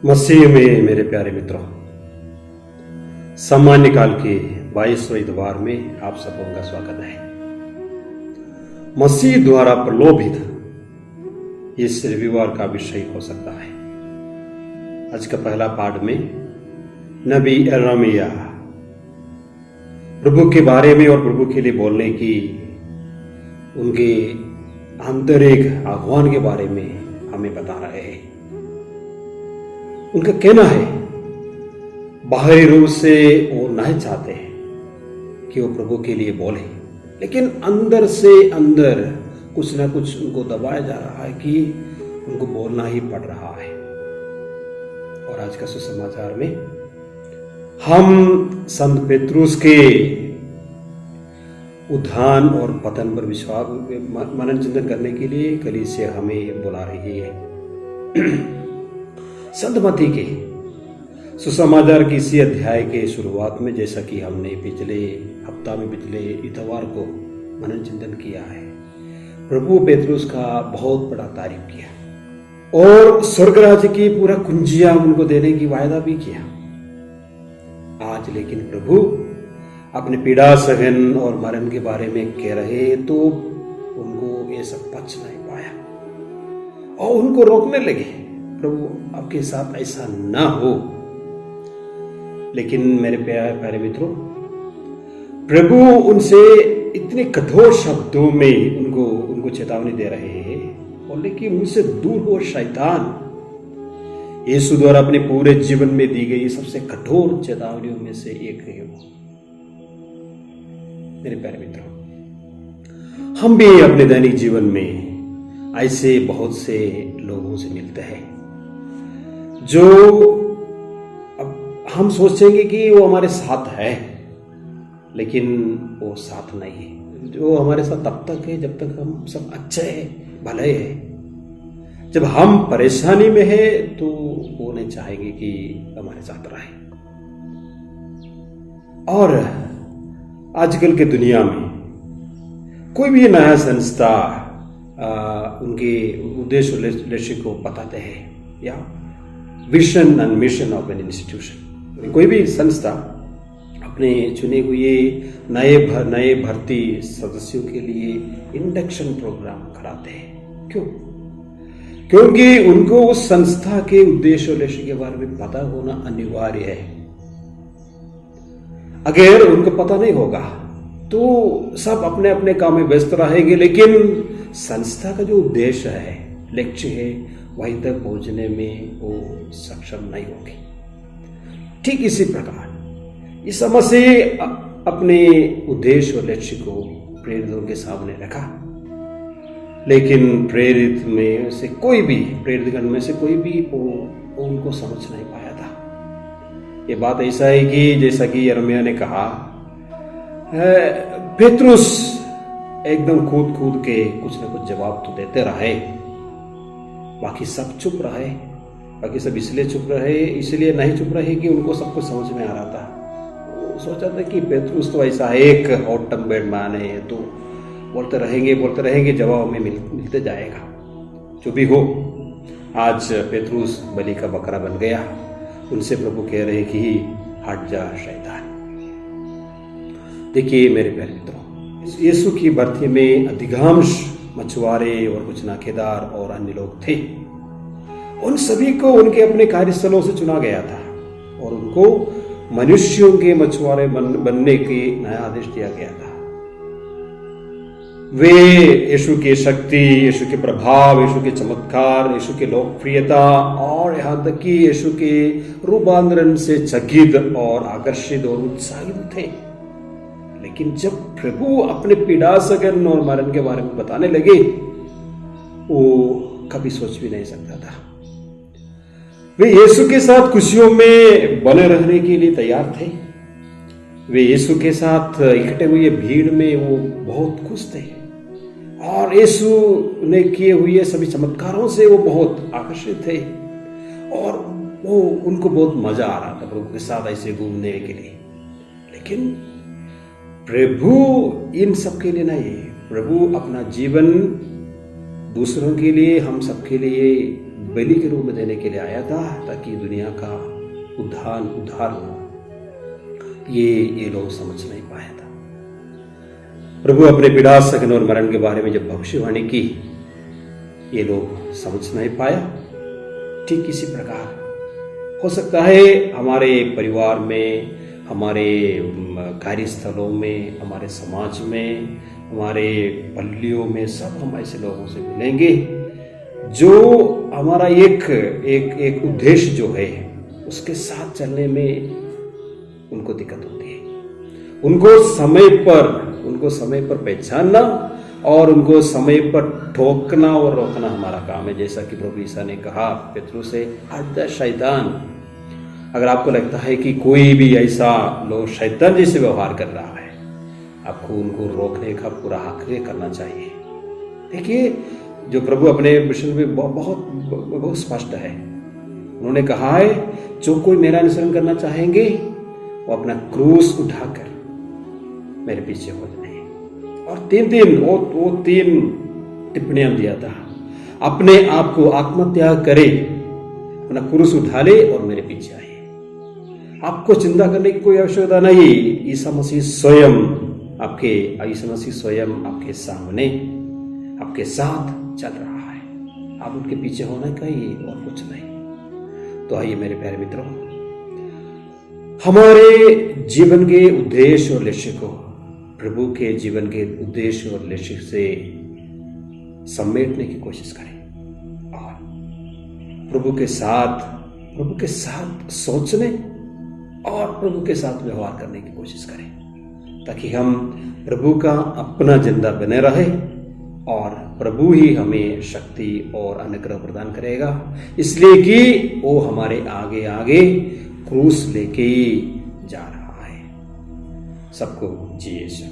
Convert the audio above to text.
मसीह में मेरे प्यारे मित्रों, सामान्य काल के 22वें इतवार में आप सबों का स्वागत है। मसीह द्वारा प्रलोभित इस रविवार का विषय हो सकता है। आज का पहला पाठ में नबी यिर्मयाह प्रभु के बारे में और प्रभु के लिए बोलने की उनके आंतरिक आह्वान के बारे में हमें बता रहे हैं। उनका कहना है, बाहरी रूप से वो नहीं चाहते हैं कि वो प्रभु के लिए बोले, लेकिन अंदर से अंदर कुछ ना कुछ उनको दबाया जा रहा है कि उनको बोलना ही पड़ रहा है। और आज का सुसमाचार में हम संत पेत्रुस के उद्धान और पतन पर विश्वास मनन चिंतन करने के लिए कलीसिया हमें बुला रही है। संत मत्ती के सुसमाचार की इसी अध्याय के शुरुआत में, जैसा कि हमने पिछले हफ्ता में पिछले इतवार को मनन चिंतन किया है, प्रभु पेत्रुस का बहुत बड़ा तारीफ किया और स्वर्ग राज्य की पूरा कुंजियां उनको देने की वायदा भी किया। आज लेकिन प्रभु अपने पीड़ा सहन और मरण के बारे में कह रहे तो उनको ये सब पच नहीं पाया और उनको रोकने लगे, प्रभु आपके साथ ऐसा ना हो। लेकिन मेरे प्यारे मित्रों, प्रभु उनसे इतने कठोर शब्दों में उनको चेतावनी दे रहे हैं, बोले कि मुझसे दूर हो शैतान। यीशु द्वारा अपने पूरे जीवन में दी गई सबसे कठोर चेतावनियों में से एक है वो। मेरे प्यारे मित्रों, हम भी अपने दैनिक जीवन में ऐसे बहुत से लोगों से मिलते हैं जो अब हम सोचेंगे कि वो हमारे साथ है, लेकिन वो साथ नहीं है। जो हमारे साथ तब तक है जब तक हम सब अच्छे हैं, भले हैं। जब हम परेशानी में है तो वो नहीं चाहेंगे कि हमारे साथ रहे। और आजकल के दुनिया में कोई भी नया संस्था उनके उद्देश्य लक्ष्य को बताते हैं, या vision and mission of an institution. कोई भी संस्था अपने चुने हुए नए भर्ती सदस्यों के लिए इंडक्शन प्रोग्राम कराते हैं। क्यों? क्योंकि उनको उस संस्था के उद्देश्य और लक्ष्य के बारे में पता होना अनिवार्य है। अगर उनको पता नहीं होगा तो सब अपने अपने काम में व्यस्त रहेंगे, लेकिन संस्था का जो उद्देश्य है, लक्ष्य है, वहीं तक पहुंचने में वो सक्षम नहीं होंगे। ठीक इसी प्रकार इस मसीह अपने उद्देश्य और लक्ष्य को प्रेरितों के सामने रखा, लेकिन प्रेरित में से कोई भी, प्रेरितगण में से कोई भी वो उनको समझ नहीं पाया था। ये बात ऐसा है कि जैसा कि यिर्मयाह ने कहा, पेत्रुस एकदम कूद के कुछ ना कुछ जवाब तो देते रहे, बाकी सब चुप रहे। बाकी सब इसलिए चुप रहे, इसलिए नहीं चुप रहे कि उनको सब कुछ समझ में आ रहा था। वो सोचा था कि पेत्रुस तो ऐसा एक हॉट टेम्पर्ड मैन है, तो बोलते रहेंगे, जवाब में मिलते जाएगा। जो भी हो, आज पेत्रुस बलि का बकरा बन गया। उनसे प्रभु कह रहे कि हट जा शैतान। देखिए मेरे प्यारे मित्रों, यीशु की भर्ती में अधिकांश मछुआरे और कुछ नाकेदार और अन्य लोग थे। उन सभी को उनके अपने कार्यस्थलों से चुना गया था और उनको मनुष्यों के मछुआरे बनने के नया आदेश दिया गया था। वे यीशु की शक्ति, यीशु के प्रभाव, यीशु के चमत्कार, यीशु की लोकप्रियता और यहां तक कि यीशु के रूपांतरण से चकित और आकर्षित और उत्साहित थे। लेकिन जब प्रभु अपने पीड़ा सहन और मरण के बारे में बताने लगे, वो कभी सोच भी नहीं सकता था। वे यीशु के साथ खुशियों में बने रहने के लिए तैयार थे। वे यीशु के साथ इकट्ठे हुए भीड़ में वो बहुत खुश थे और यीशु ने किए हुए सभी चमत्कारों से वो बहुत आकर्षित थे और वो उनको बहुत मजा आ रहा था प्रभु के साथ ऐसे घूमने के लिए। लेकिन प्रभु इन सब के लिए नहीं, प्रभु अपना जीवन दूसरों के लिए, हम सबके लिए बलि के रूप में देने के लिए आया था, ताकि दुनिया का उद्धार हो। ये लोग समझ नहीं पाया था। प्रभु अपने पीड़ा, सहन और मरण के बारे में जब भविष्यवाणी की, ये लोग समझ नहीं पाया। ठीक इसी प्रकार हो सकता है हमारे परिवार में, हमारे कार्यस्थलों में, हमारे समाज में, हमारे पल्लियों में, सब हम ऐसे लोगों से मिलेंगे जो हमारा एक उद्देश्य जो है उसके साथ चलने में उनको दिक्कत होती है। उनको समय पर पहचानना और उनको समय पर ठोकना और रोकना हमारा काम है। जैसा कि प्रभु ईसा ने कहा पेतरुस से, हट जा शैतान। अगर आपको लगता है कि कोई भी ऐसा लोग शैतान जैसे व्यवहार कर रहा है, आपको उनको रोकने का पूरा हक करना चाहिए। देखिए, जो प्रभु अपने मिशन में बहुत स्पष्ट है। उन्होंने कहा है, जो कोई मेरा अनुसरण करना चाहेंगे वो अपना क्रूस उठाकर मेरे पीछे हो जाए। और तीन टिप्पणियां दिया था। अपने आप को आत्मत्याग करे, अपना क्रूस उठा ले और मेरे पीछे आए। आपको चिंता करने की कोई आवश्यकता नहीं। ईसा मसीह स्वयं आपके सामने, आपके साथ चल रहा है। आप उनके पीछे होना चाहिए और कुछ नहीं। तो आइए मेरे प्यारे मित्रों, हमारे जीवन के उद्देश्य और लक्ष्य को प्रभु के जीवन के उद्देश्य और लक्ष्य से समेटने की कोशिश करें और प्रभु के साथ सोचने और प्रभु के साथ व्यवहार करने की कोशिश करें, ताकि हम प्रभु का अपना जिंदा बने रहे और प्रभु ही हमें शक्ति और अनुग्रह प्रदान करेगा, इसलिए कि वो हमारे आगे आगे क्रूस लेके ही जा रहा है। सबको जी यीशु।